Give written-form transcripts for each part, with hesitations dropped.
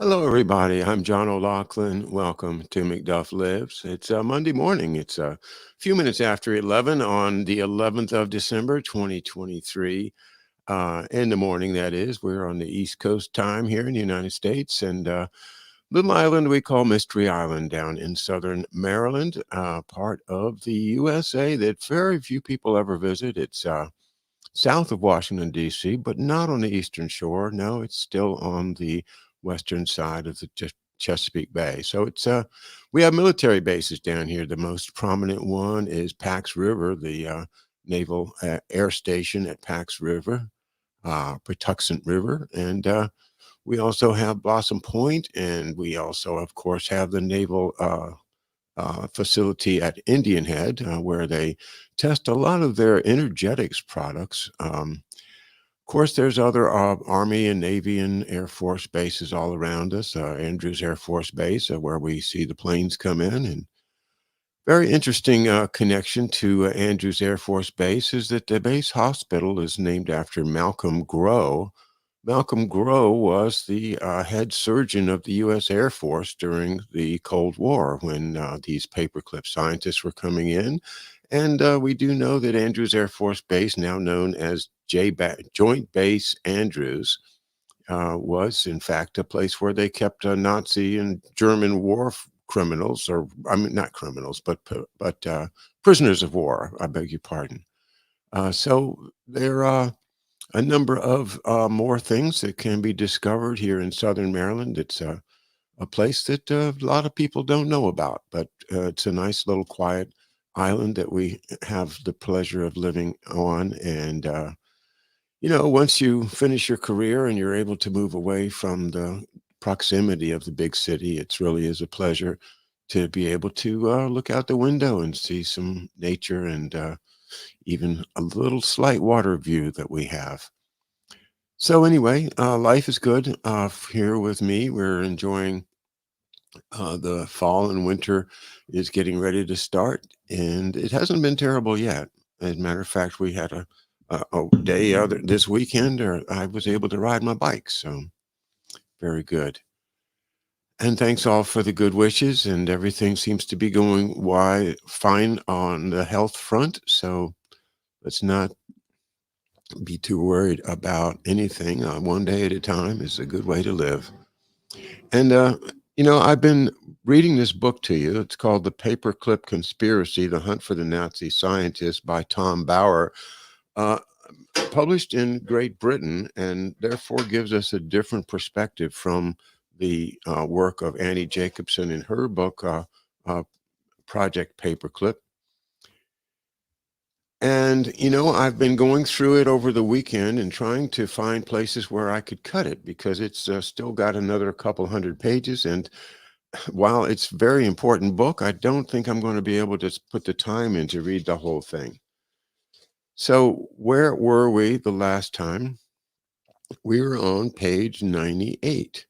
Hello, everybody. I'm John O'Loughlin. Welcome to McDuff Lives. It's Monday morning. It's a few minutes after 11 on the 11th of December, 2023. In the morning, that is. We're on the East Coast time here in the United States, and little island we call Mystery Island down in southern Maryland, part of the USA that very few people ever visit. It's south of Washington, D.C., but not on the eastern shore. No, it's still on the western side of the Chesapeake Bay. So we have military bases down here. The most prominent one is Pax River, the Naval Air Station at Pax River, Patuxent River. And we also have Blossom Point, and we also, of course, have the Naval facility at Indian Head, where they test a lot of their energetics products. Of course, there's other Army and Navy and Air Force bases all around us. Andrews Air Force Base, where we see the planes come in. And very interesting connection to Andrews Air Force Base is that the base hospital is named after Malcolm Grow. Malcolm Grow was the head surgeon of the U.S. Air Force during the Cold War when these paperclip scientists were coming in. And we do know that Andrews Air Force Base, now known as Joint Base Andrews, was in fact a place where they kept Nazi and German war criminals, or I mean, not criminals, but prisoners of war. I beg your pardon. So there are a number of more things that can be discovered here in Southern Maryland. It's a place that a lot of people don't know about, but it's a nice little quiet island that we have the pleasure of living on. And, once you finish your career and you're able to move away from the proximity of the big city, it really is a pleasure to be able to look out the window and see some nature and even a little slight water view that we have. So anyway, life is good here with me. We're enjoying the fall and winter is getting ready to start, and it hasn't been terrible yet. As a matter of fact, we had a day this weekend, or I was able to ride my bike, so very good. And thanks all for the good wishes, and everything seems to be going fine on the health front. So let's not be too worried about anything. One day at a time is a good way to live. And, I've been reading this book to you. It's called The Paperclip Conspiracy, The Hunt for the Nazi Scientist by Tom Bauer, uh, published in Great Britain, and therefore gives us a different perspective from the work of Annie Jacobson in her book, uh, Project Paperclip. And, I've been going through it over the weekend and trying to find places where I could cut it because it's still got another couple hundred pages. And while it's a very important book, I don't think I'm going to be able to put the time in to read the whole thing. So, where were we the last time? We were on page 98.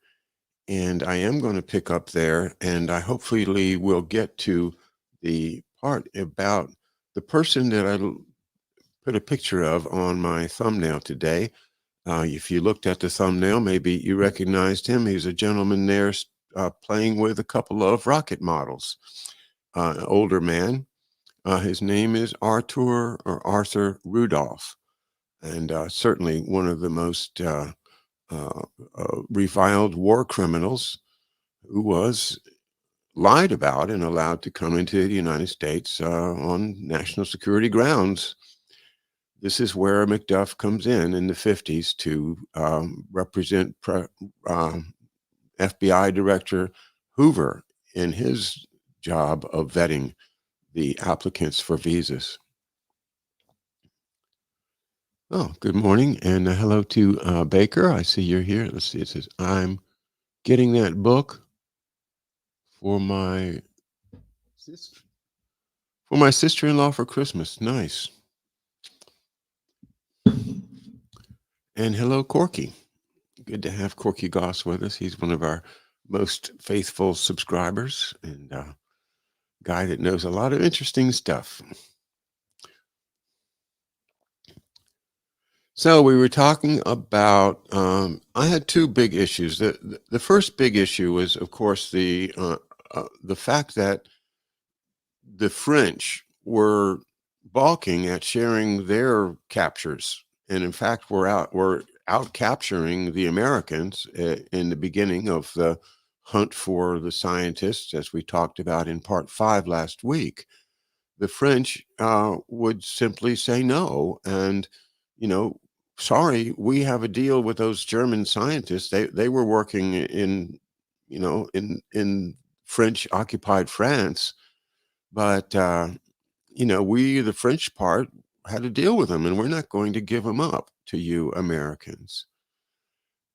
And I am going to pick up there, and I hopefully will get to the part about the person that put a picture of on my thumbnail today. If you looked at the thumbnail, maybe you recognized him. He's a gentleman there playing with a couple of rocket models. An older man. His name is Arthur Rudolph, and certainly one of the most reviled war criminals who was lied about and allowed to come into the United States on national security grounds. This is where McDuff comes in the 50s to represent FBI Director Hoover in his job of vetting the applicants for visas. Oh, good morning, and hello to Baker. I see you're here. Let's see. It says, I'm getting that book for my sister. For my sister-in-law for Christmas. Nice. And hello, Corky. Good to have Corky Goss with us. He's one of our most faithful subscribers and a guy that knows a lot of interesting stuff. So we were talking about. I had two big issues. The first big issue was, of course, the fact that the French were balking at sharing their captures, and in fact, were out capturing the Americans in the beginning of the hunt for the scientists, as we talked about in part 5 last week. The French would simply say no, and you know, sorry, we have a deal with those German scientists. They were working in French occupied France, but we, the French part, had to deal with them, and we're not going to give them up to you Americans.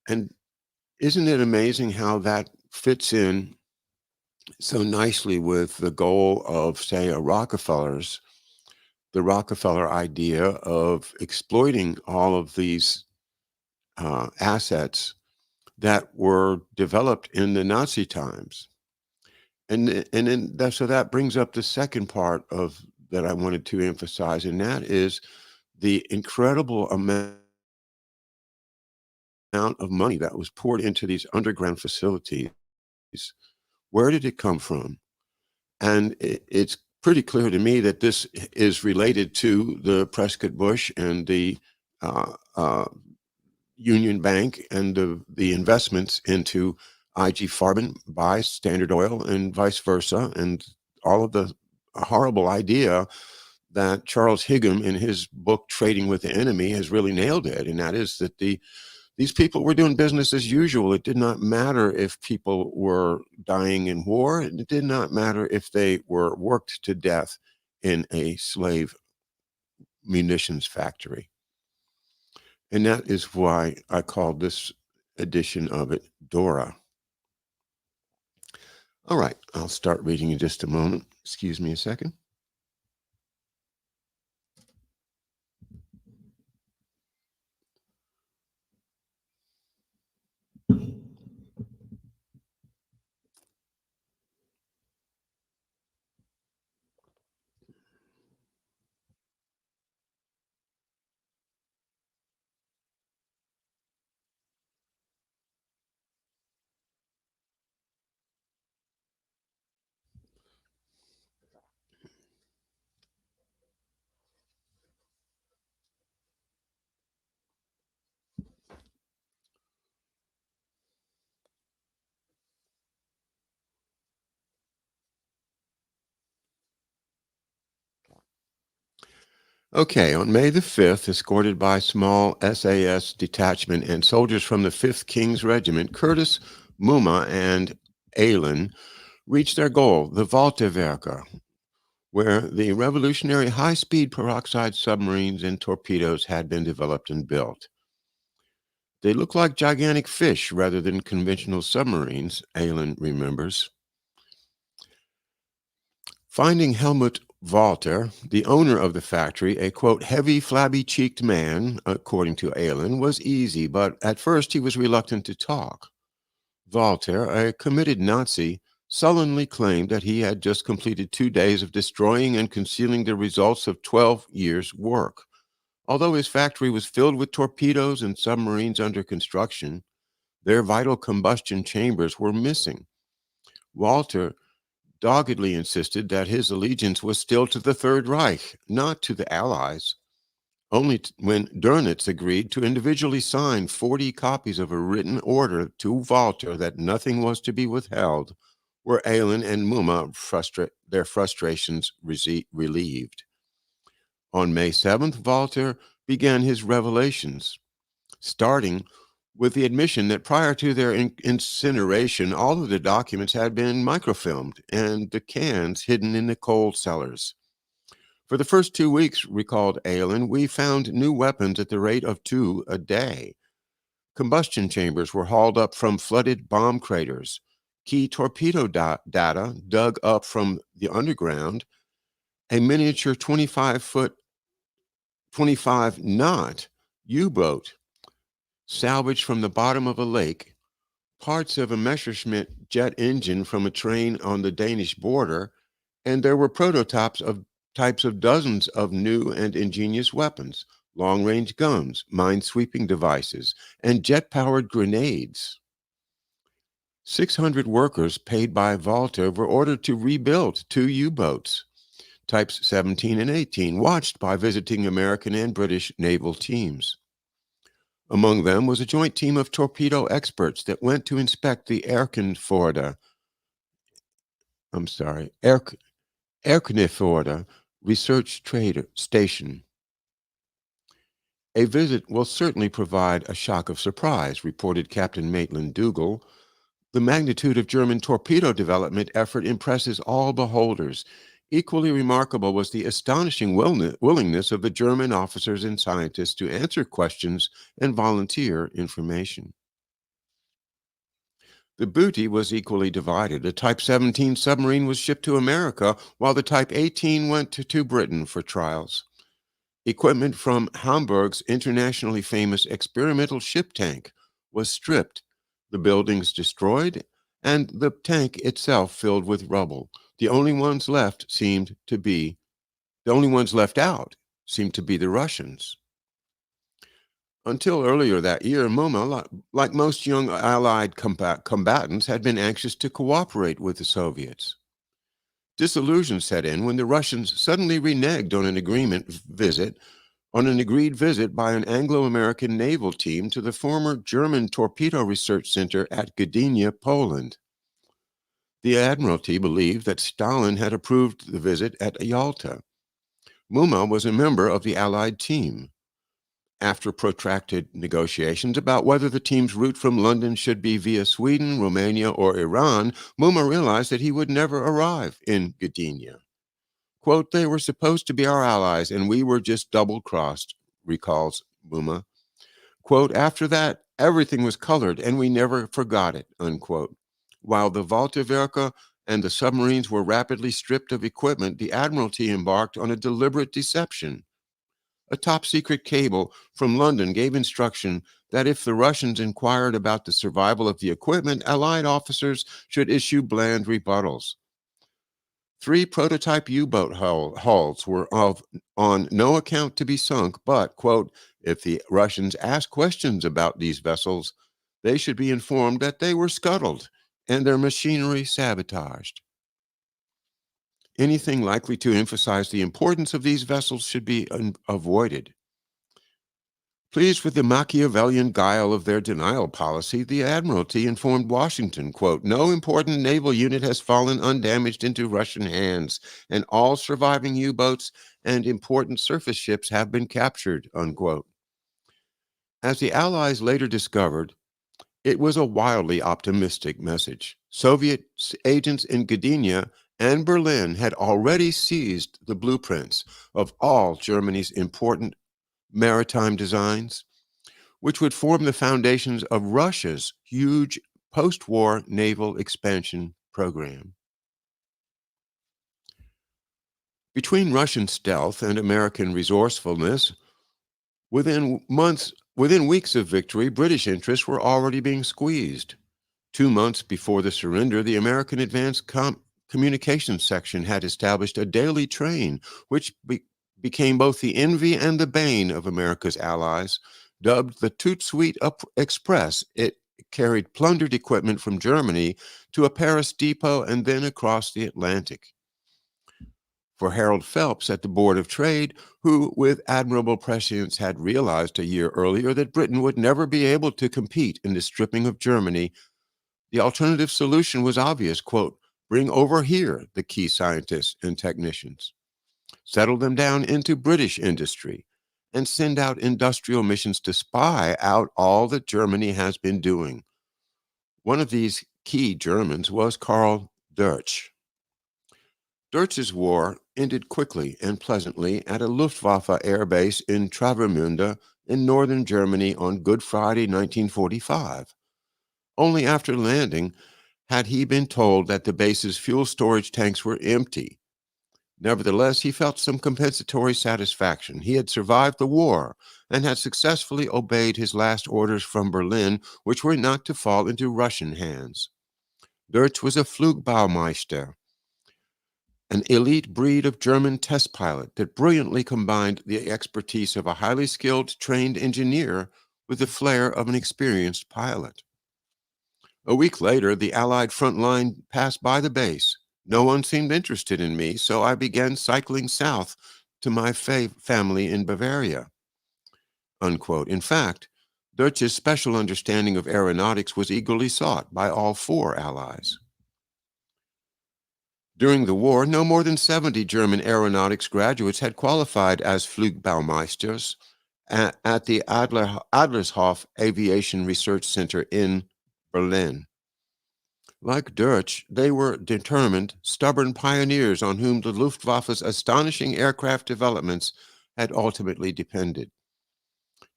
And isn't it amazing how that fits in so nicely with the goal of, say, the Rockefeller idea of exploiting all of these assets that were developed in the Nazi times. So that brings up the second part of that I wanted to emphasize, and that is the incredible amount of money that was poured into these underground facilities. Where did it come from? And it's pretty clear to me that this is related to the Prescott Bush and the uh, uh, Union Bank and the investments into IG Farben by Standard Oil and vice versa, and all of the horrible idea that Charles Higham in his book Trading with the Enemy has really nailed it, and that is that these people were doing business as usual. It did not matter if people were dying in war. It did not matter if they were worked to death in a slave munitions factory. And that is why I called this edition of it Dora. All right, I'll start reading in just a moment. Excuse me a second. Okay, on May the 5th, escorted by small SAS detachment and soldiers from the 5th King's Regiment, Curtis, Muma, and Aylin reached their goal, the Volta where the revolutionary high-speed peroxide submarines and torpedoes had been developed and built. They look like gigantic fish rather than conventional submarines, Aylin remembers. Finding Helmut Walter, the owner of the factory, a quote, heavy, flabby-cheeked man, according to Aylin, was easy, but at first he was reluctant to talk. Walter, a committed Nazi, sullenly claimed that he had just completed 2 days of destroying and concealing the results of 12 years' work. Although his factory was filled with torpedoes and submarines under construction, their vital combustion chambers were missing. Walter doggedly insisted that his allegiance was still to the Third Reich, not to the Allies. Only when Dönitz agreed to individually sign 40 copies of a written order to Walter that nothing was to be withheld were Aylin and Muma their frustrations relieved. On May 7th, Walter began his revelations, starting with the admission that prior to their incineration, all of the documents had been microfilmed and the cans hidden in the coal cellars. For the first 2 weeks, recalled Aylin, we found new weapons at the rate of 2 a day. Combustion chambers were hauled up from flooded bomb craters, key torpedo data dug up from the underground, a miniature 25 knot U-boat salvaged from the bottom of a lake, parts of a Messerschmitt jet engine from a train on the Danish border, and there were prototypes of types of dozens of new and ingenious weapons, long-range guns, mine-sweeping devices, and jet-powered grenades. 600 workers paid by Volta were ordered to rebuild 2 U-boats, Types 17 and 18, watched by visiting American and British naval teams. Among them was a joint team of torpedo experts that went to inspect the Erkenifjorda Research Station. A visit will certainly provide a shock of surprise, reported Captain Maitland Dougal. The magnitude of German torpedo development effort impresses all beholders. Equally remarkable was the astonishing willingness of the German officers and scientists to answer questions and volunteer information. The booty was equally divided. The Type 17 submarine was shipped to America, while the Type 18 went to Britain for trials. Equipment from Hamburg's internationally famous experimental ship tank was stripped, the buildings destroyed, and the tank itself filled with rubble. The only ones left out seemed to be the Russians. Until earlier that year, Moma, like most young Allied combatants, had been anxious to cooperate with the Soviets. Disillusion set in when the Russians suddenly reneged on an agreed visit by an Anglo-American naval team to the former German Torpedo Research Center at Gdynia, Poland. The Admiralty believed that Stalin had approved the visit at Yalta. Muma was a member of the Allied team. After protracted negotiations about whether the team's route from London should be via Sweden, Romania, or Iran, Muma realized that he would never arrive in Gdynia. Quote, "They were supposed to be our allies, and we were just double-crossed," recalls Muma. Quote, "After that, everything was colored, and we never forgot it," unquote. While the Volta and the submarines were rapidly stripped of equipment, the Admiralty embarked on a deliberate deception. A top-secret cable from London gave instruction that if the Russians inquired about the survival of the equipment, Allied officers should issue bland rebuttals. 3 prototype U-boat hulls were on no account to be sunk, but, quote, "If the Russians ask questions about these vessels, they should be informed that they were scuttled and their machinery sabotaged. Anything likely to emphasize the importance of these vessels should be avoided." Pleased with the Machiavellian guile of their denial policy, the Admiralty informed Washington, quote, "No important naval unit has fallen undamaged into Russian hands, and all surviving U-boats and important surface ships have been captured," unquote. As the Allies later discovered, it was a wildly optimistic message. Soviet agents in Gdynia and Berlin had already seized the blueprints of all Germany's important maritime designs, which would form the foundations of Russia's huge post-war naval expansion program. Between Russian stealth and American resourcefulness, within weeks of victory, British interests were already being squeezed. 2 months before the surrender, the American Advanced Communications Section had established a daily train, which became both the envy and the bane of America's allies. Dubbed the Toot Sweet Express, it carried plundered equipment from Germany to a Paris depot and then across the Atlantic. For Harold Phelps at the Board of Trade, who with admirable prescience had realized a year earlier that Britain would never be able to compete in the stripping of Germany, the alternative solution was obvious, quote, "Bring over here the key scientists and technicians. Settle them down into British industry, and send out industrial missions to spy out all that Germany has been doing." One of these key Germans was Karl Deutsch. Deutsch's war ended quickly and pleasantly at a Luftwaffe air base in Travemünde in northern Germany on Good Friday, 1945. Only after landing had he been told that the base's fuel storage tanks were empty. Nevertheless, he felt some compensatory satisfaction. He had survived the war and had successfully obeyed his last orders from Berlin, which were not to fall into Russian hands. Deutsch was a Flugbaumeister, an elite breed of German test pilot that brilliantly combined the expertise of a highly skilled, trained engineer with the flair of an experienced pilot. A week later, the Allied front line passed by the base. No one seemed interested in me, so I began cycling south to my family in Bavaria. Unquote. In fact, Deutsch's special understanding of aeronautics was eagerly sought by all four Allies. During the war, no more than 70 German aeronautics graduates had qualified as Flugbaumuisters at the Adlershof Aviation Research Center in Berlin. Like Deutsch, they were determined, stubborn pioneers on whom the Luftwaffe's astonishing aircraft developments had ultimately depended.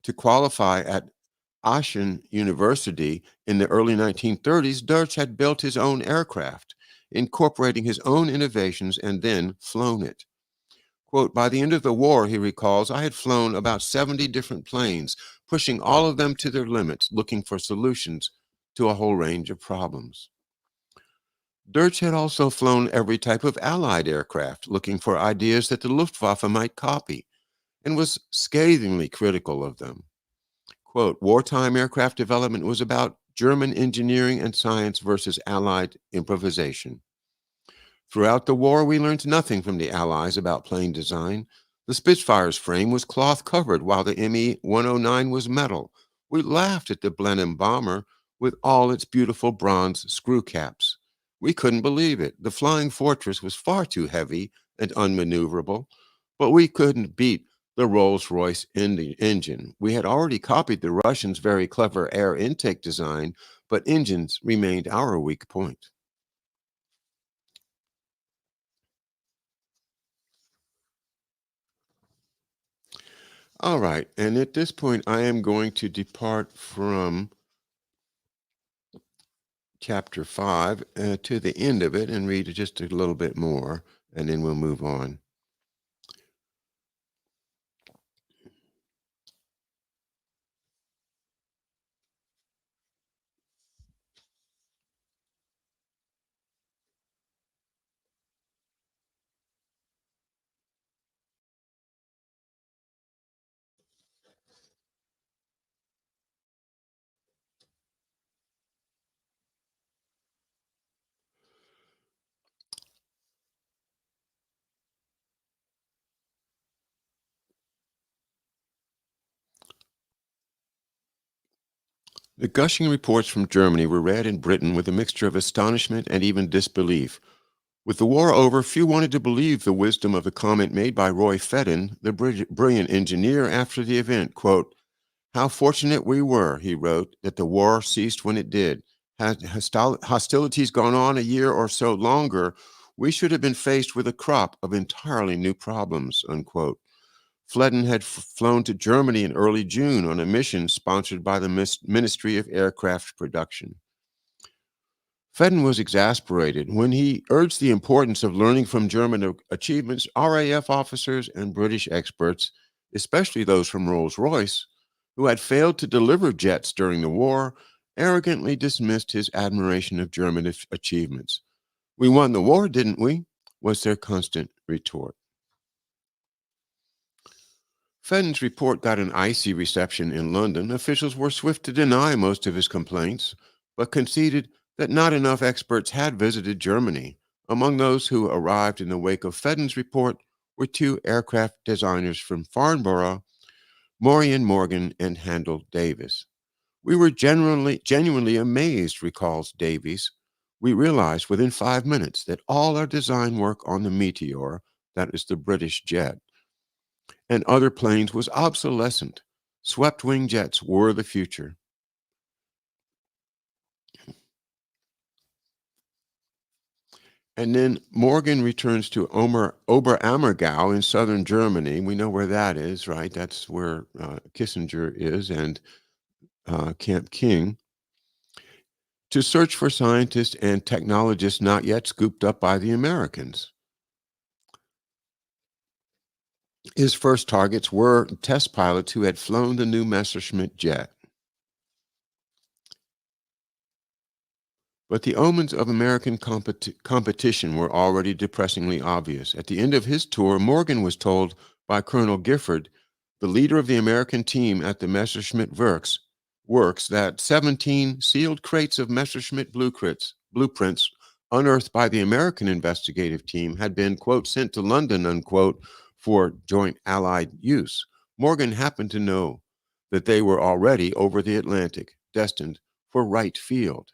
To qualify at Aachen University in the early 1930s, Deutsch had built his own aircraft, incorporating his own innovations, and then flown it. Quote, by the end of the war, he recalls, I had flown about 70 different planes, pushing all of them to their limits, looking for solutions to a whole range of problems. Deutsch had also flown every type of Allied aircraft, looking for ideas that the Luftwaffe might copy, and was scathingly critical of them. Quote, wartime aircraft development was about German engineering and science versus Allied improvisation. Throughout the war, we learned nothing from the Allies about plane design. The Spitfire's frame was cloth-covered, while the Me-109 was metal. We laughed at the Blenheim bomber with all its beautiful bronze screw caps. We couldn't believe it. The Flying Fortress was far too heavy and unmaneuverable, but we couldn't beat the Rolls-Royce engine. We had already copied the Russians' very clever air intake design, but engines remained our weak point. All right, and at this point, I am going to depart from chapter 5 to the end of it and read just a little bit more, and then we'll move on. The gushing reports from Germany were read in Britain with a mixture of astonishment and even disbelief. With the war over, few wanted to believe the wisdom of the comment made by Roy Fedden, the brilliant engineer, after the event. Quote, how fortunate we were, he wrote, that the war ceased when it did. Had hostilities gone on a year or so longer, we should have been faced with a crop of entirely new problems, unquote. Fledden had flown to Germany in early June on a mission sponsored by the Ministry of Aircraft Production. Fedden was exasperated when he urged the importance of learning from German achievements. RAF officers and British experts, especially those from Rolls-Royce, who had failed to deliver jets during the war, arrogantly dismissed his admiration of German achievements. We won the war, didn't we? Was their constant retort. Fedden's report got an icy reception in London. Officials were swift to deny most of his complaints, but conceded that not enough experts had visited Germany. Among those who arrived in the wake of Fedden's report were two aircraft designers from Farnborough, Morian Morgan and Handel Davis. We were genuinely amazed, recalls Davies. We realized within 5 minutes that all our design work on the Meteor, that is the British jet, and other planes was obsolescent. Swept-wing jets were the future. And then Morgan returns to Oberammergau in southern Germany. We know where that is, right? That's where Kissinger is and Camp King, to search for scientists and technologists not yet scooped up by the Americans. His first targets were test pilots who had flown the new Messerschmitt jet. But the omens of American competition were already depressingly obvious. At the end of his tour, Morgan was told by Colonel Gifford, the leader of the American team at the Messerschmitt Works, that 17 sealed crates of Messerschmitt blueprints unearthed by the American investigative team had been, quote, sent to London, unquote, for joint Allied use. Morgan happened to know that they were already over the Atlantic, destined for Wright Field.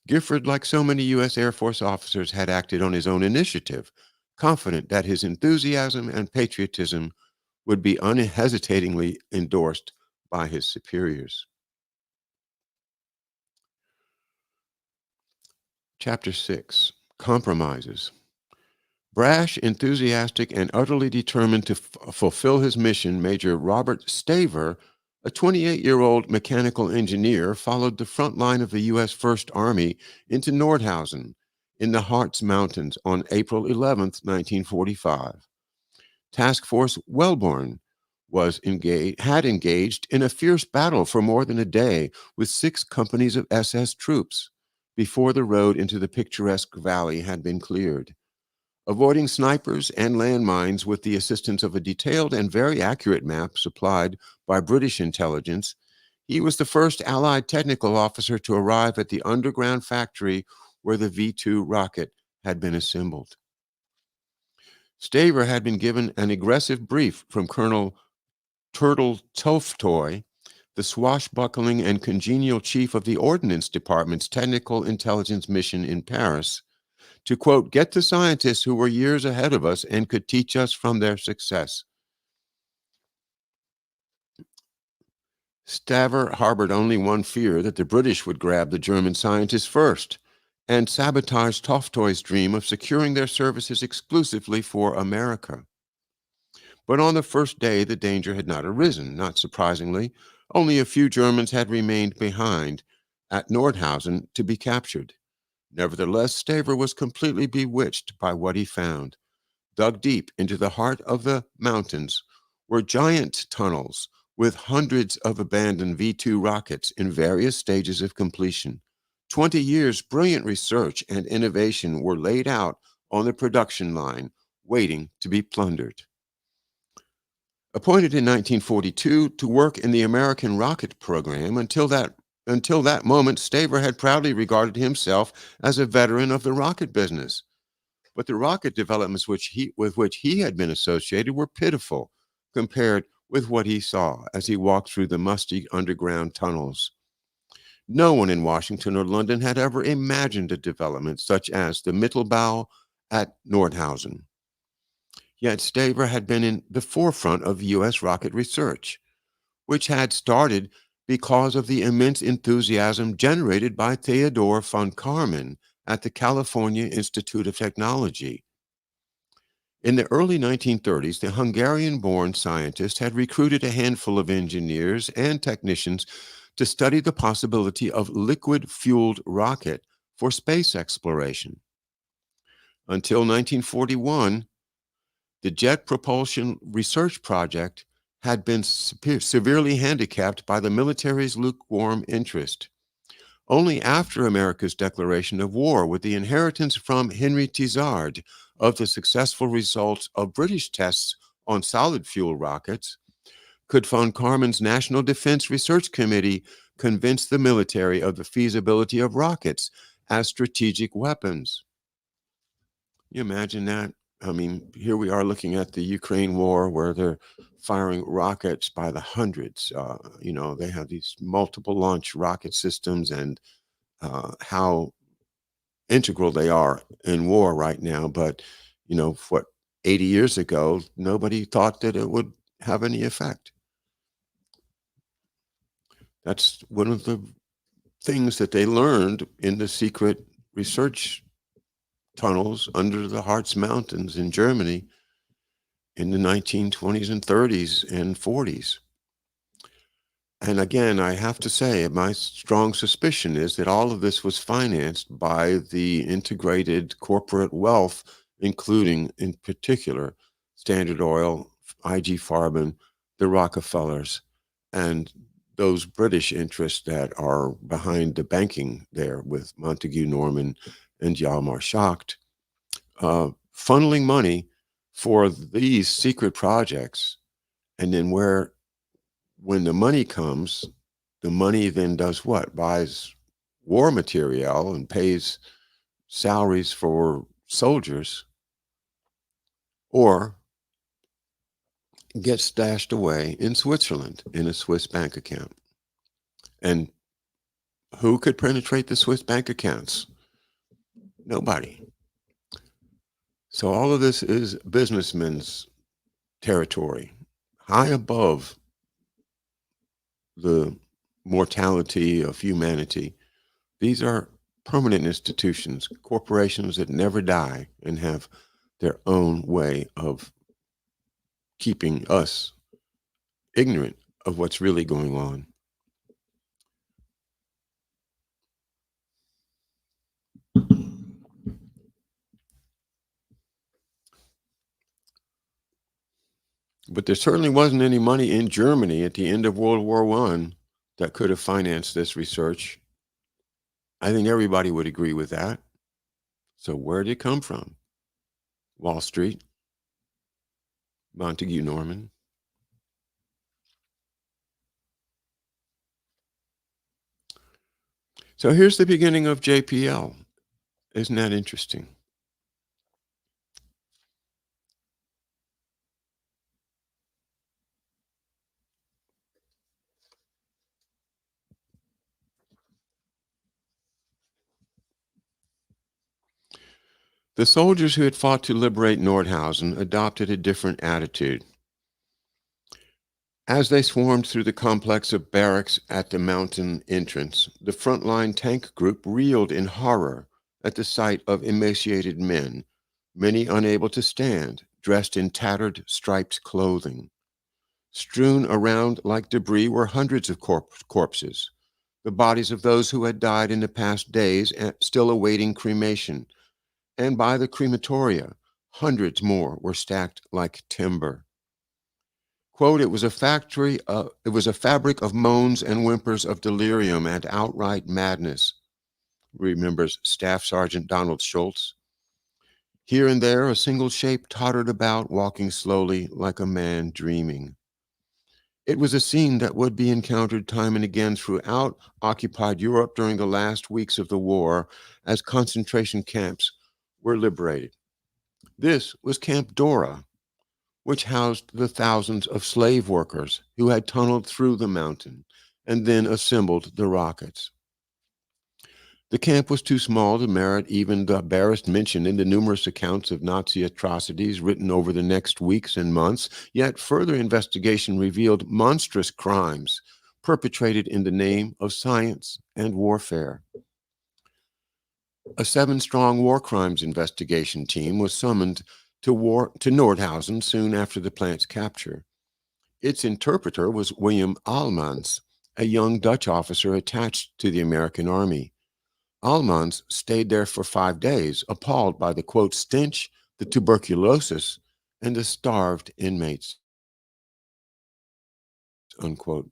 Gifford, like so many U.S. Air Force officers, had acted on his own initiative, confident that his enthusiasm and patriotism would be unhesitatingly endorsed by his superiors. Chapter 6, Compromises. Brash, enthusiastic, and utterly determined to fulfill his mission, Major Robert Staver, a 28-year-old mechanical engineer, followed the front line of the U.S. First Army into Nordhausen in the Harz Mountains on April 11, 1945. Task Force Wellborn had engaged in a fierce battle for more than a day with 6 companies of SS troops before the road into the picturesque valley had been cleared. Avoiding snipers and landmines with the assistance of a detailed and very accurate map supplied by British intelligence, he was the first Allied technical officer to arrive at the underground factory where the V-2 rocket had been assembled. Staver had been given an aggressive brief from Colonel Turtle Tolstoy, the swashbuckling and congenial chief of the Ordnance Department's Technical Intelligence Mission in Paris, to, quote, get the scientists who were years ahead of us and could teach us from their success. Staver harbored only one fear, that the British would grab the German scientists first and sabotage Tolstoy's dream of securing their services exclusively for America. But on the first day, the danger had not arisen. Not surprisingly, only a few Germans had remained behind at Nordhausen to be captured. Nevertheless, Staver was completely bewitched by what he found. Dug deep into the heart of the mountains were giant tunnels with hundreds of abandoned V-2 rockets in various stages of completion. 20 years' brilliant research and innovation were laid out on the production line, waiting to be plundered. Appointed in 1942 to work in the American rocket program, until that moment, Staver had proudly regarded himself as a veteran of the rocket business. But the rocket developments with which he had been associated were pitiful compared with what he saw as he walked through the musty underground tunnels. No one in Washington or London had ever imagined a development such as the Mittelbau at Nordhausen. Yet Staver had been in the forefront of U.S. rocket research, which had started because of the immense enthusiasm generated by Theodor von Karman at the California Institute of Technology. In the early 1930s, the Hungarian-born scientist had recruited a handful of engineers and technicians to study the possibility of liquid-fueled rocket for space exploration. Until 1941, the Jet Propulsion Research Project had been severely handicapped by the military's lukewarm interest. Only after America's declaration of war, with the inheritance from Henry Tizard of the successful results of British tests on solid fuel rockets, could von Karman's National Defense Research Committee convince the military of the feasibility of rockets as strategic weapons. You imagine that? I mean, here we are looking at the Ukraine war where they're firing rockets by the hundreds. They have these multiple launch rocket systems, and how integral they are in war right now. But, 80 years ago, nobody thought that it would have any effect. That's one of the things that they learned in the secret research tunnels under the Harz Mountains in Germany in the 1920s and 30s and 40s. And again, I have to say, my strong suspicion is that all of this was financed by the integrated corporate wealth, including, in particular, Standard Oil, IG Farben, the Rockefellers, and those British interests that are behind the banking there with Montague Norman and Hjalmar Schacht, funneling money for these secret projects. And then when the money comes, the money then does what? Buys war material and pays salaries for soldiers, or gets stashed away in Switzerland in a Swiss bank account. And who could penetrate the Swiss bank accounts? Nobody. So all of this is businessmen's territory, high above the mortality of humanity. These are permanent institutions, corporations that never die and have their own way of keeping us ignorant of what's really going on. But there certainly wasn't any money in Germany at the end of World War I that could have financed this research. I think everybody would agree with that. So where did it come from? Wall Street, Montague Norman. So here's the beginning of JPL. Isn't that interesting? The soldiers who had fought to liberate Nordhausen adopted a different attitude. As they swarmed through the complex of barracks at the mountain entrance, the frontline tank group reeled in horror at the sight of emaciated men, many unable to stand, dressed in tattered, striped clothing. Strewn around like debris were hundreds of corpses, the bodies of those who had died in the past days still awaiting cremation, and by the crematoria, hundreds more were stacked like timber. Quote, it was a fabric of moans and whimpers of delirium and outright madness, remembers Staff Sergeant Donald Schultz. Here and there, a single shape tottered about, walking slowly like a man dreaming. It was a scene that would be encountered time and again throughout occupied Europe during the last weeks of the war as concentration camps were liberated. This was Camp Dora, which housed the thousands of slave workers who had tunneled through the mountain and then assembled the rockets. The camp was too small to merit even the barest mention in the numerous accounts of Nazi atrocities written over the next weeks and months, yet further investigation revealed monstrous crimes perpetrated in the name of science and warfare. A 7-strong war crimes investigation team was summoned to Nordhausen soon after the plant's capture. Its interpreter was William Almans, a young Dutch officer attached to the American Army. Almans stayed there for 5 days, appalled by the, quote, stench, the tuberculosis, and the starved inmates, unquote.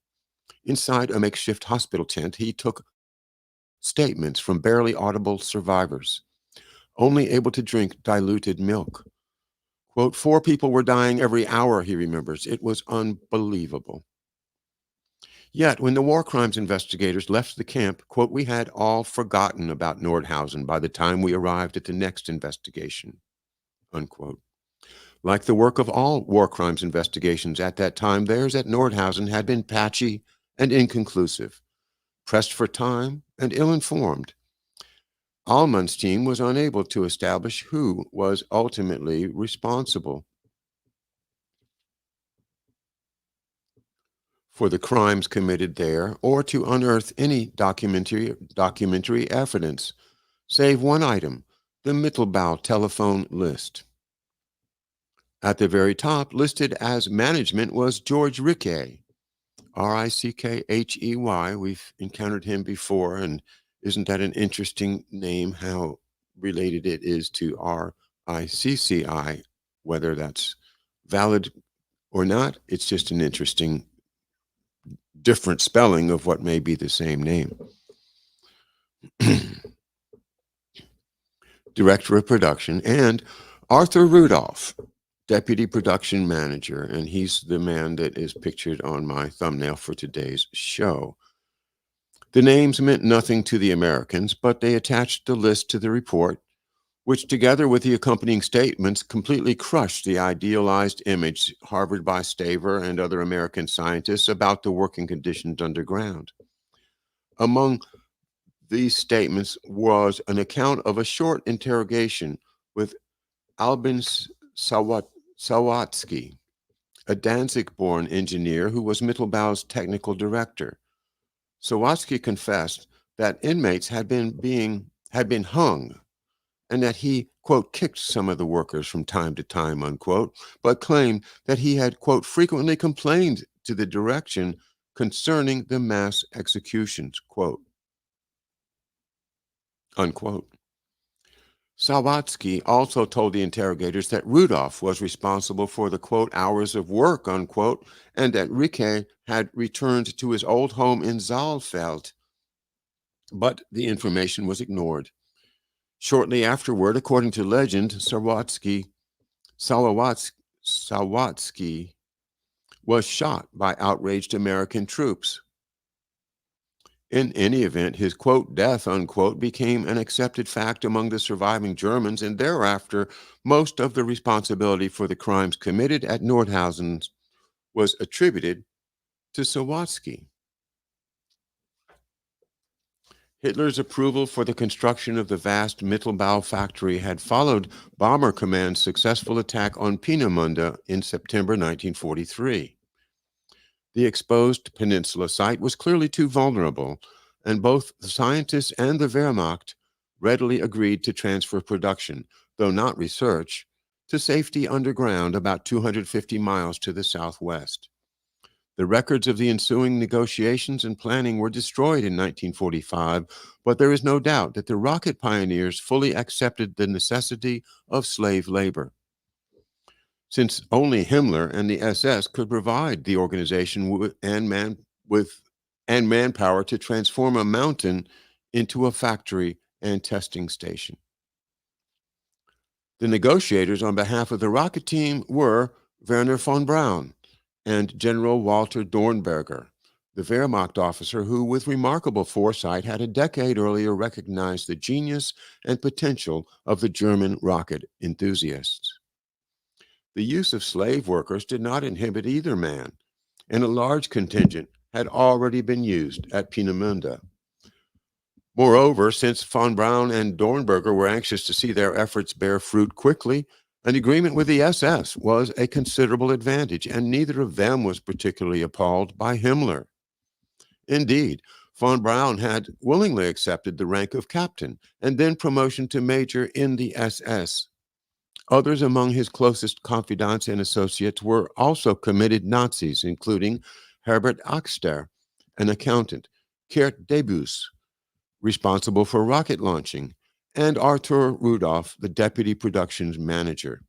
Inside a makeshift hospital tent, he took statements from barely audible survivors, only able to drink diluted milk. Quote, 4 people were dying every hour, he remembers. It was unbelievable. Yet, when the war crimes investigators left the camp, quote, we had all forgotten about Nordhausen by the time we arrived at the next investigation, unquote. Like the work of all war crimes investigations at that time, theirs at Nordhausen had been patchy and inconclusive, pressed for time and ill-informed. Allman's team was unable to establish who was ultimately responsible for the crimes committed there, or to unearth any documentary evidence, save one item, the Mittelbau telephone list. At the very top, listed as management, was George Rickey, Rickhey. We've encountered him before, and isn't that an interesting name, how related it is to RICCI, whether that's valid or not? It's just an interesting different spelling of what may be the same name. Director of Production, and Arthur Rudolph, Deputy Production Manager, and he's the man that is pictured on my thumbnail for today's show. The names meant nothing to the Americans, but they attached the list to the report, which, together with the accompanying statements, completely crushed the idealized image harbored by Staver and other American scientists about the working conditions underground. Among these statements was an account of a short interrogation with Albin Sawatsky, a Danzig-born engineer who was Mittelbau's technical director. Sawatsky confessed that inmates had been hung, and that he, quote, kicked some of the workers from time to time, unquote, but claimed that he had, quote, frequently complained to the direction concerning the mass executions, quote, unquote. Sawatsky also told the interrogators that Rudolph was responsible for the, quote, hours of work, unquote, and that Ricke had returned to his old home in Saalfeld, but the information was ignored. Shortly afterward, according to legend, Sawatsky was shot by outraged American troops. In any event, his, quote, death, unquote, became an accepted fact among the surviving Germans, and thereafter, most of the responsibility for the crimes committed at Nordhausen was attributed to Sawatsky. Hitler's approval for the construction of the vast Mittelbau factory had followed Bomber Command's successful attack on Peenemünde in September 1943. The exposed peninsula site was clearly too vulnerable, and both the scientists and the Wehrmacht readily agreed to transfer production, though not research, to safety underground about 250 miles to the southwest. The records of the ensuing negotiations and planning were destroyed in 1945, but there is no doubt that the rocket pioneers fully accepted the necessity of slave labor. Since only Himmler and the SS could provide the organization and manpower to transform a mountain into a factory and testing station. The negotiators on behalf of the rocket team were Werner von Braun and General Walter Dornberger, the Wehrmacht officer who, with remarkable foresight, had a decade earlier recognized the genius and potential of the German rocket enthusiasts. The use of slave workers did not inhibit either man, and a large contingent had already been used at Peenemünde. Moreover, since von Braun and Dornberger were anxious to see their efforts bear fruit quickly, an agreement with the SS was a considerable advantage, and neither of them was particularly appalled by Himmler. Indeed, von Braun had willingly accepted the rank of captain and then promotion to major in the SS. Others among his closest confidants and associates were also committed Nazis, including Herbert Axter, an accountant, Kurt Debus, responsible for rocket launching, and Arthur Rudolph, the deputy productions manager.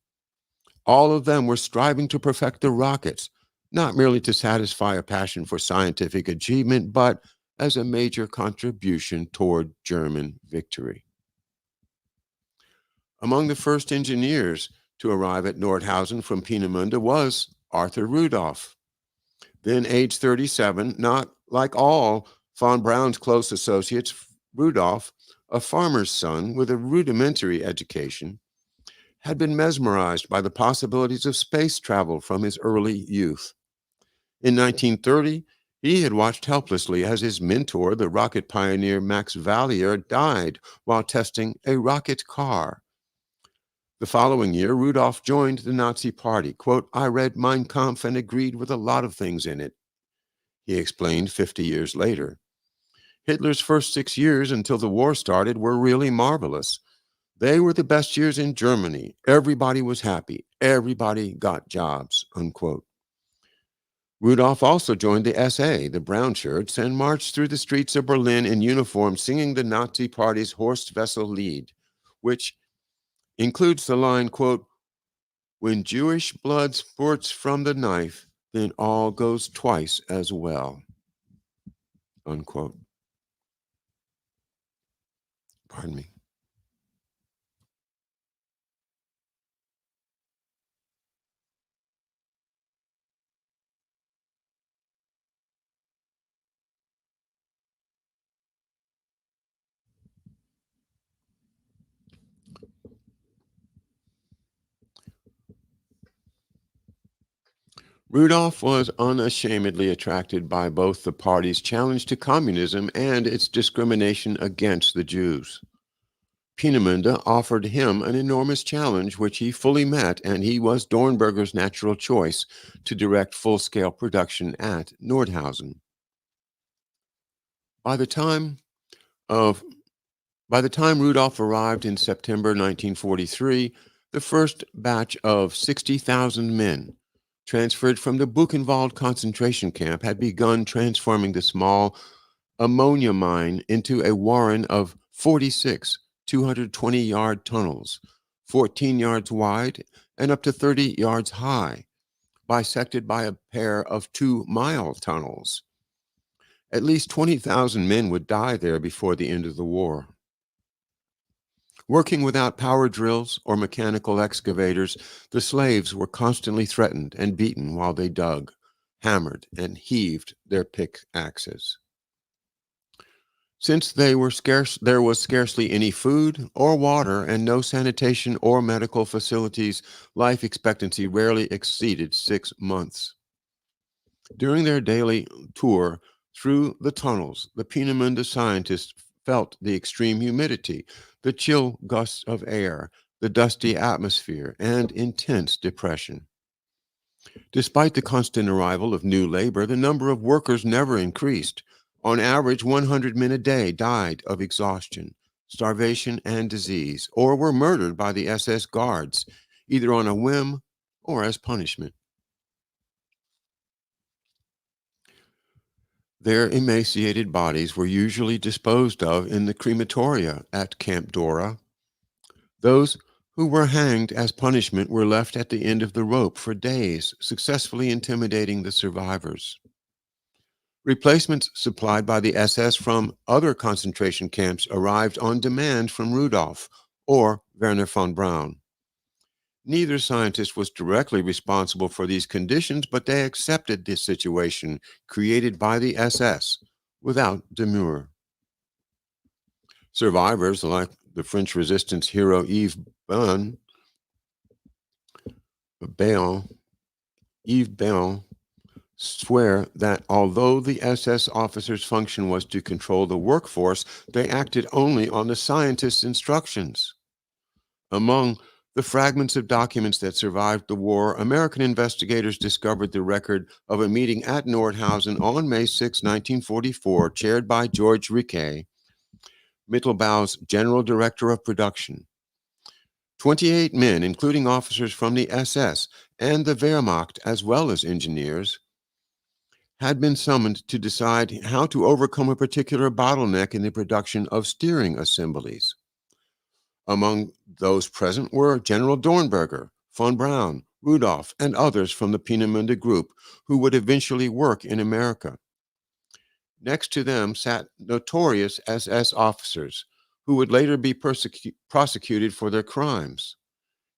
All of them were striving to perfect the rockets, not merely to satisfy a passion for scientific achievement, but as a major contribution toward German victory. Among the first engineers to arrive at Nordhausen from Peenemünde was Arthur Rudolph. Then age 37, not like all von Braun's close associates, Rudolph, a farmer's son with a rudimentary education, had been mesmerized by the possibilities of space travel from his early youth. In 1930, he had watched helplessly as his mentor, the rocket pioneer Max Valier, died while testing a rocket car. The following year, Rudolph joined the Nazi Party. Quote, "I read Mein Kampf and agreed with a lot of things in it," he explained 50 years later. Hitler's first 6 years until the war started were really marvelous. They were the best years in Germany. Everybody was happy. Everybody got jobs, unquote. Rudolph also joined the SA, the brown shirts, and marched through the streets of Berlin in uniform singing the Nazi Party's Horst Wessel Lied, which includes the line, quote, "When Jewish blood spurts from the knife, then all goes twice as well." unquote. Pardon me. Rudolph was unashamedly attracted by both the party's challenge to communism and its discrimination against the Jews. Peenemünde offered him an enormous challenge, which he fully met, and he was Dornberger's natural choice to direct full-scale production at Nordhausen. By the time of By the time Rudolph arrived in September 1943, the first batch of 60,000 men transferred from the Buchenwald concentration camp had begun transforming the small ammonia mine into a warren of 46 220-yard tunnels, 14 yards wide and up to 30 yards high, bisected by a pair of 2-mile tunnels. At least 20,000 men would die there before the end of the war. Working without power drills or mechanical excavators, the slaves were constantly threatened and beaten while they dug, hammered, and heaved their pickaxes. Since there was scarcely any food or water and no sanitation or medical facilities, life expectancy rarely exceeded 6 months. During their daily tour through the tunnels, the Peenemünde scientists felt the extreme humidity, the chill gusts of air, the dusty atmosphere, and intense depression. Despite the constant arrival of new labor, the number of workers never increased. On average, 100 men a day died of exhaustion, starvation, and disease, or were murdered by the SS guards, either on a whim or as punishment. Their emaciated bodies were usually disposed of in the crematoria at Camp Dora. Those who were hanged as punishment were left at the end of the rope for days, successfully intimidating the survivors. Replacements supplied by the SS from other concentration camps arrived on demand from Rudolph or Werner von Braun. Neither scientist was directly responsible for these conditions, but they accepted the situation created by the SS without demur. Survivors like the French resistance hero Bayon, Yves Bayon swear that although the SS officers' function was to control the workforce, they acted only on the scientists' instructions. Among the fragments of documents that survived the war, American investigators discovered the record of a meeting at Nordhausen on May 6, 1944, chaired by George Riquet, Mittelbau's general director of production. 28 men, including officers from the SS and the Wehrmacht, as well as engineers, had been summoned to decide how to overcome a particular bottleneck in the production of steering assemblies. Among those present were General Dornberger, von Braun, Rudolph, and others from the Peenemünde group who would eventually work in America. Next to them sat notorious SS officers who would later be prosecuted for their crimes.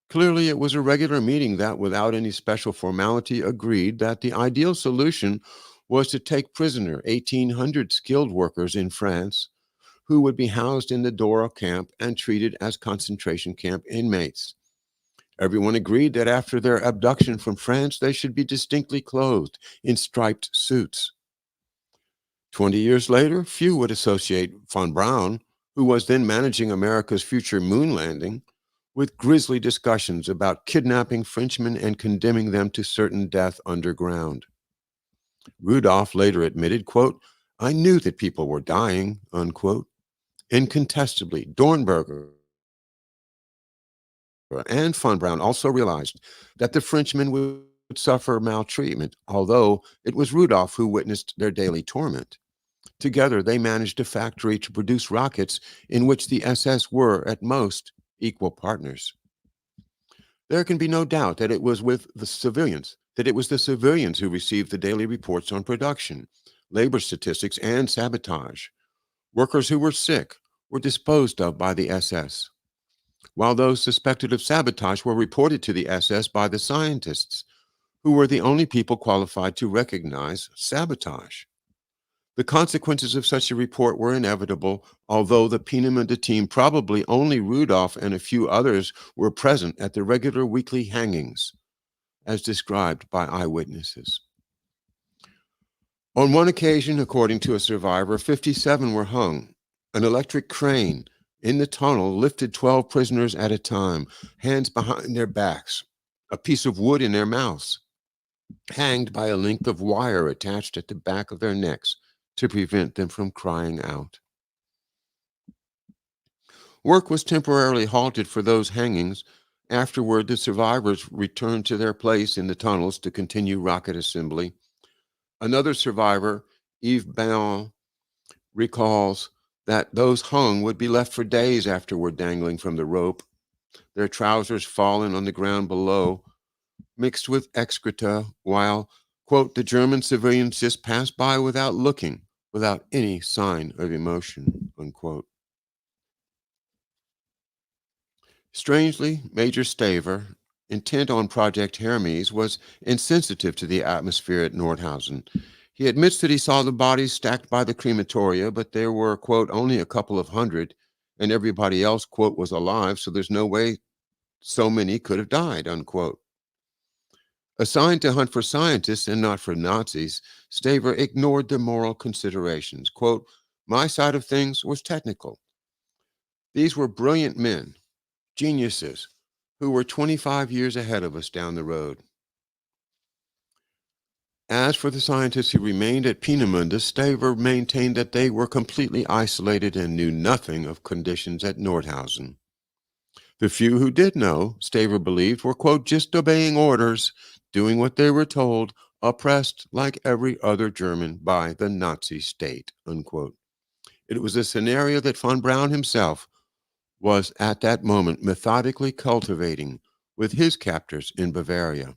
Clearly, it was a regular meeting that, without any special formality, agreed that the ideal solution was to take prisoner 1,800 skilled workers in France who would be housed in the Dora camp and treated as concentration camp inmates. Everyone agreed that after their abduction from France, they should be distinctly clothed in striped suits. 20 years later, few would associate von Braun, who was then managing America's future moon landing, with grisly discussions about kidnapping Frenchmen and condemning them to certain death underground. Rudolph later admitted, quote, "I knew that people were dying," unquote. Incontestably, Dornberger and von Braun also realized that the Frenchmen would suffer maltreatment, although it was Rudolph who witnessed their daily torment. Together, they managed a factory to produce rockets in which the SS were, at most, equal partners. There can be no doubt that it was the civilians who received the daily reports on production. labor statistics, and sabotage. Workers who were sick were disposed of by the SS, while those suspected of sabotage were reported to the SS by the scientists, who were the only people qualified to recognize sabotage. The consequences of such a report were inevitable, although the Peenemünde team, probably only Rudolph and a few others, were present at the regular weekly hangings, as described by eyewitnesses. On one occasion, according to a survivor, 57 were hung. An electric crane in the tunnel lifted 12 prisoners at a time, hands behind their backs, a piece of wood in their mouths, hanged by a length of wire attached at the back of their necks to prevent them from crying out. Work was temporarily halted for those hangings. Afterward, the survivors returned to their place in the tunnels to continue rocket assembly. Another survivor, Yves Baon, recalls that those hung would be left for days afterward dangling from the rope, their trousers fallen on the ground below, mixed with excreta, while, quote, the German civilians just passed by without looking, without any sign of emotion, unquote. Strangely, Major Staver, intent on Project Hermes, was insensitive to the atmosphere at Nordhausen. He admits that he saw the bodies stacked by the crematoria, but there were, quote, only a couple of hundred, and everybody else, quote, was alive, so there's no way so many could have died, unquote. Assigned to hunt for scientists and not for Nazis, Staver ignored the moral considerations. Quote, my side of things was technical. These were brilliant men, geniuses, who were 25 years ahead of us down the road. As for the scientists who remained at Peenemünde, Staver maintained that they were completely isolated and knew nothing of conditions at Nordhausen. The few who did know, Staver believed, were, quote, just obeying orders, doing what they were told, oppressed like every other German by the Nazi state, unquote. It was a scenario that von Braun himself was at that moment methodically cultivating with his captors in Bavaria.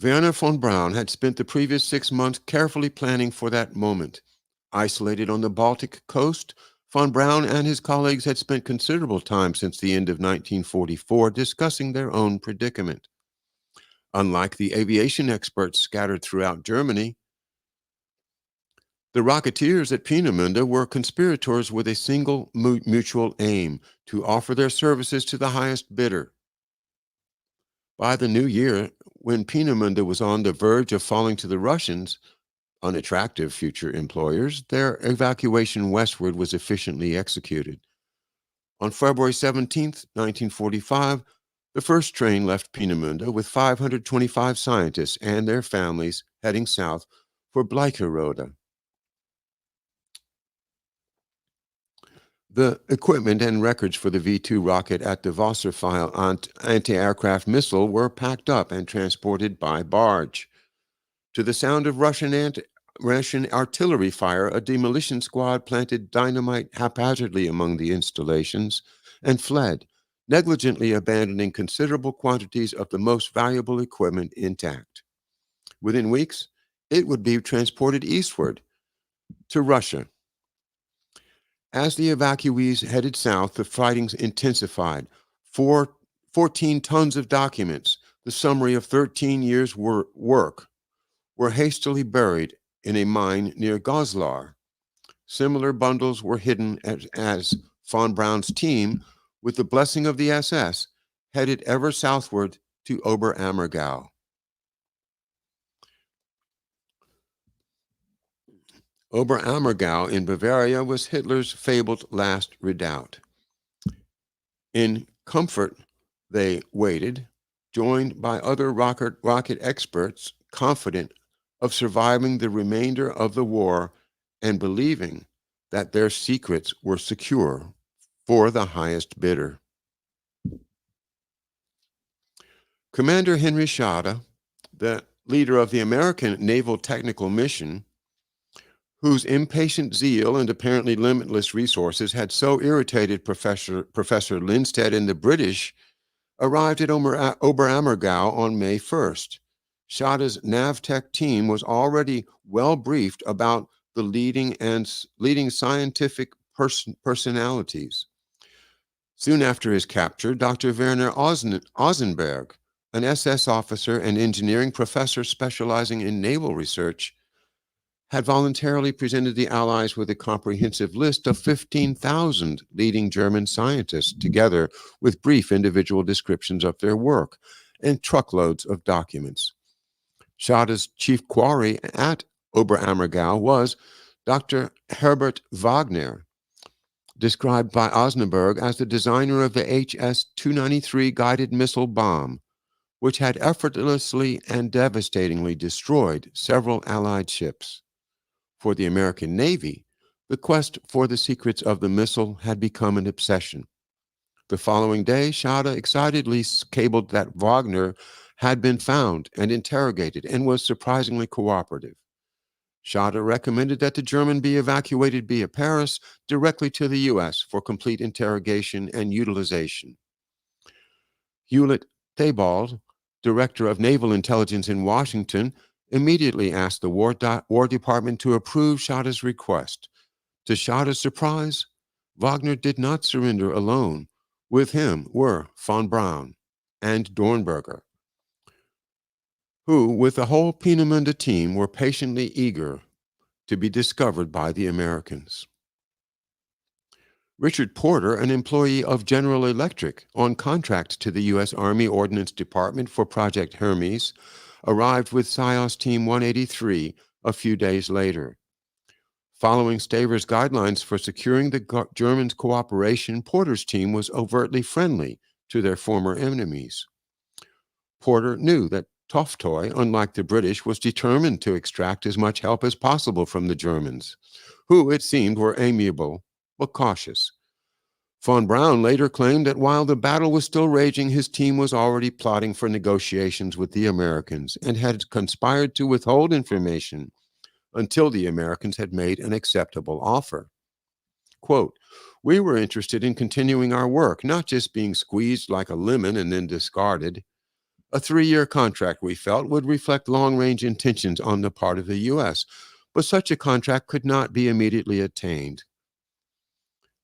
Werner von Braun had spent the previous 6 months carefully planning for that moment. Isolated on the Baltic coast, von Braun and his colleagues had spent considerable time since the end of 1944 discussing their own predicament. Unlike the aviation experts scattered throughout Germany, the Rocketeers at Peenemünde were conspirators with a single mutual aim: to offer their services to the highest bidder. By the new year, when Peenemünde was on the verge of falling to the Russians, unattractive future employers, their evacuation westward was efficiently executed. On February 17, 1945, the first train left Peenemünde with 525 scientists and their families heading south for Bleicherode. The equipment and records for the V-2 rocket at the Wasserpfeil anti-aircraft missile were packed up and transported by barge. To the sound of Russian artillery fire, a demolition squad planted dynamite haphazardly among the installations and fled, negligently abandoning considerable quantities of the most valuable equipment intact. Within weeks, it would be transported eastward to Russia. As the evacuees headed south, the fighting intensified. 14 tons of documents, the summary of 13 years' work, were hastily buried in a mine near Goslar. Similar bundles were hidden as von Braun's team, with the blessing of the SS, headed ever southward to Oberammergau. Oberammergau in Bavaria was Hitler's fabled last redoubt. In comfort, they waited, joined by other rocket experts, confident of surviving the remainder of the war and believing that their secrets were secure for the highest bidder. Commander Henry Schade, the leader of the American Naval Technical Mission, whose impatient zeal and apparently limitless resources had so irritated Professor Lindstedt and the British, arrived at Oberammergau on May 1st. Schada's NavTech team was already well briefed about the leading scientific personalities. Soon after his capture, Dr. Werner Ozenberg, an SS officer and engineering professor specializing in naval research, had voluntarily presented the Allies with a comprehensive list of 15,000 leading German scientists, together with brief individual descriptions of their work and truckloads of documents. Schada's chief quarry at Oberammergau was Dr. Herbert Wagner, described by Osnaburg as the designer of the HS-293 guided missile bomb, which had effortlessly and devastatingly destroyed several Allied ships. For the American Navy, the quest for the secrets of the missile had become an obsession. The following day, Schada excitedly cabled that Wagner had been found and interrogated and was surprisingly cooperative. Schada recommended that the German be evacuated via Paris directly to the U.S. for complete interrogation and utilization. Hewlett Theobald, director of naval intelligence in Washington, immediately asked the War Department to approve Schada's request. To Schada's surprise, Wagner did not surrender alone. With him were von Braun and Dornberger, who, with the whole Peenemünde team, were patiently eager to be discovered by the Americans. Richard Porter, an employee of General Electric on contract to the U.S. Army Ordnance Department for Project Hermes, arrived with SIOS Team 183 a few days later. Following Staver's guidelines for securing the Germans' cooperation, Porter's team was overtly friendly to their former enemies. Porter knew that Toftoy, unlike the British, was determined to extract as much help as possible from the Germans, who, it seemed, were amiable but cautious. Von Braun later claimed that while the battle was still raging, his team was already plotting for negotiations with the Americans and had conspired to withhold information until the Americans had made an acceptable offer. Quote, "We were interested in continuing our work, not just being squeezed like a lemon and then discarded. A 3-year contract, we felt, would reflect long-range intentions on the part of the U.S., but such a contract could not be immediately attained."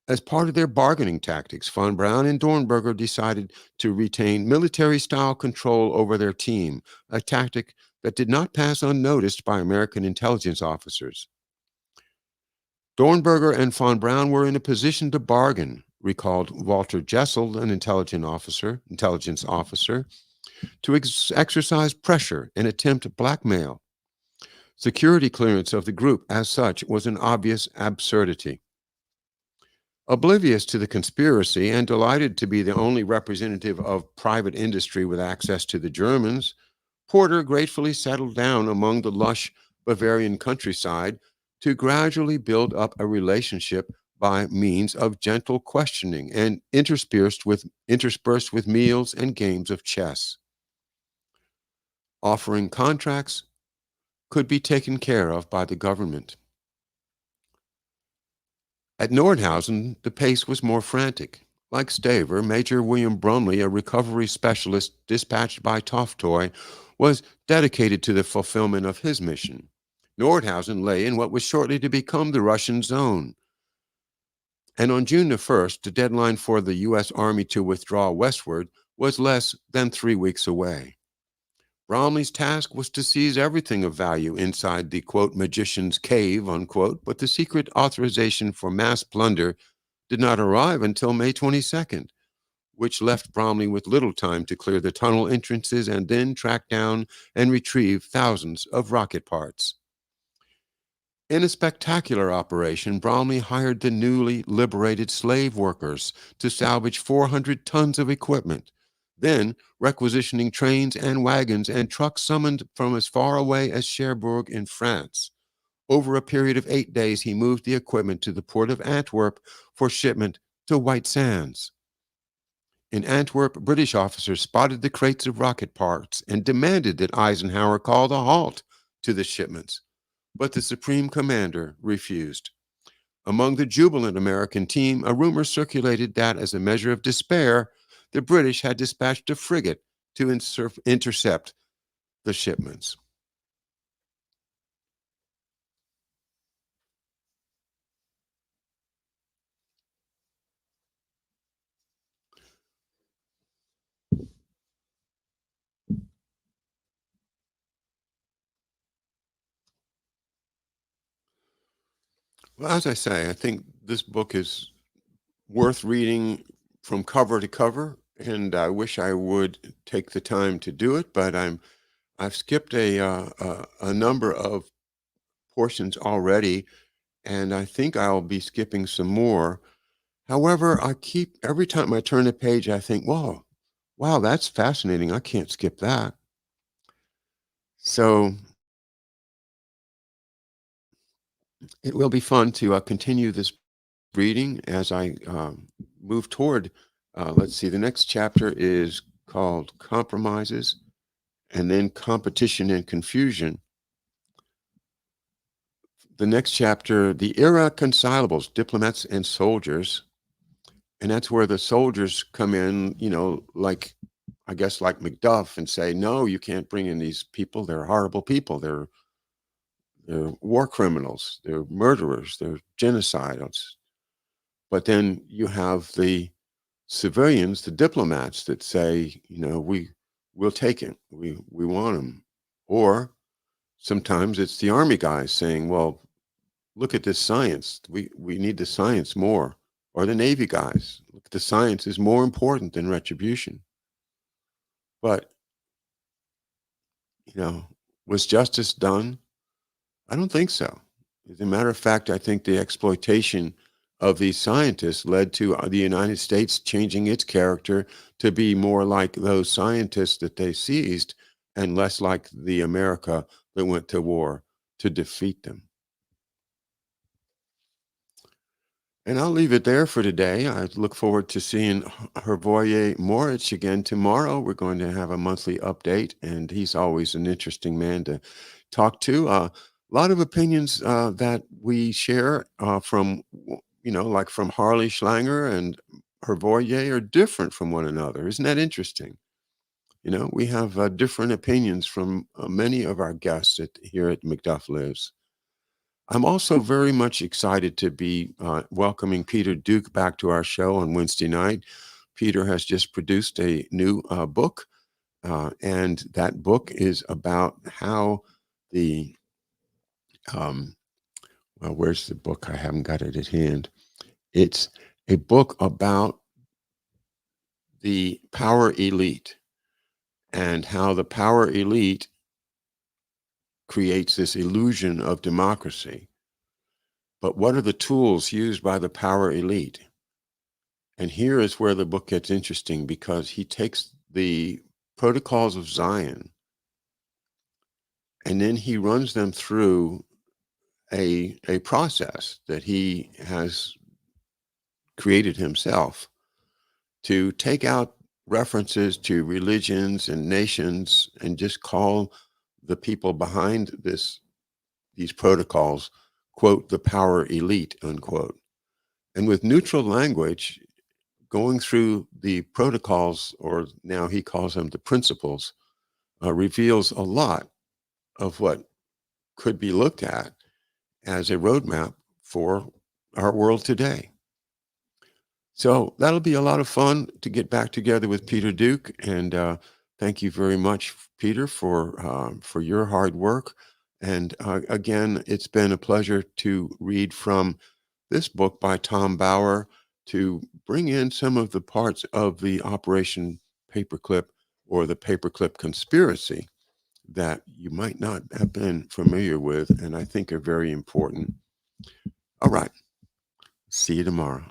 As part of their bargaining tactics, von Braun and Dornberger decided to retain military-style control over their team, a tactic that did not pass unnoticed by American intelligence officers. Dornberger and von Braun were in a position to bargain, recalled Walter Jessel, an intelligence officer, to exercise pressure and attempt blackmail. Security clearance of the group as such was an obvious absurdity. Oblivious to the conspiracy and delighted to be the only representative of private industry with access to the Germans, Porter gratefully settled down among the lush Bavarian countryside to gradually build up a relationship by means of gentle questioning and interspersed with meals and games of chess. Offering contracts could be taken care of by the government. At Nordhausen, the pace was more frantic. Like Staver, Major William Brumley, a recovery specialist dispatched by Toftoy, was dedicated to the fulfillment of his mission. Nordhausen lay in what was shortly to become the Russian zone. And on June the 1st, the deadline for the U.S. Army to withdraw westward was less than 3 weeks away. Bromley's task was to seize everything of value inside the, quote, magician's cave, unquote, but the secret authorization for mass plunder did not arrive until May 22nd, which left Bromley with little time to clear the tunnel entrances and then track down and retrieve thousands of rocket parts. In a spectacular operation, Bromley hired the newly liberated slave workers to salvage 400 tons of equipment. Then, requisitioning trains and wagons and trucks summoned from as far away as Cherbourg in France. Over a period of 8 days, he moved the equipment to the port of Antwerp for shipment to White Sands. In Antwerp, British officers spotted the crates of rocket parts and demanded that Eisenhower call a halt to the shipments, but the Supreme Commander refused. Among the jubilant American team, a rumor circulated that, as a measure of despair, the British had dispatched a frigate to intercept the shipments. Well, as I say, I think this book is worth reading from cover to cover, and I wish I would take the time to do it, but I've skipped a number of portions already, and I think I'll be skipping some more. However, I keep every time I turn a page, I think, "Whoa, wow, that's fascinating. I can't skip that." So it will be fun to continue this reading as I move toward. Let's see, the next chapter is called Compromises, and then Competition and Confusion. The next chapter, The Irreconcilables, Diplomats and Soldiers. And that's where the soldiers come in, like, I guess, like McDuff, and say, no, you can't bring in these people. They're horrible people. They're war criminals. They're murderers. They're genocides. But then you have the civilians, the diplomats that say, we'll take it. We want them. Or sometimes it's the army guys saying, well, look at this science. We need the science more. Or the Navy guys. Look, the science is more important than retribution. But, was justice done? I don't think so. As a matter of fact, I think the exploitation of these scientists led to the United States changing its character to be more like those scientists that they seized and less like the America that went to war to defeat them. And I'll leave it there for today. I look forward to seeing Hervoye Moritz again tomorrow. We're going to have a monthly update, and he's always an interesting man to talk to. A lot of opinions that we share like from Harley Schlanger and Hervoye are different from one another. Isn't that interesting? We have different opinions from many of our guests here at McDuff Lives. I'm also very much excited to be welcoming Peter Duke back to our show on Wednesday night. Peter has just produced a new book, and that book is about how um, well, where's the book? I haven't got it at hand. It's a book about the power elite and how the power elite creates this illusion of democracy. But what are the tools used by the power elite? And here is where the book gets interesting, because he takes the protocols of Zion and then he runs them through a process that he has created himself to take out references to religions and nations and just call the people behind these protocols, quote, the power elite, unquote. And with neutral language, going through the protocols, or now he calls them the principles, reveals a lot of what could be looked at as a roadmap for our world today. So that'll be a lot of fun to get back together with Peter Duke. And thank you very much, Peter, for your hard work. And again, it's been a pleasure to read from this book by Tom Bauer, to bring in some of the parts of the Operation Paperclip, or the Paperclip Conspiracy, that you might not have been familiar with, and I think are very important. All right. See you tomorrow.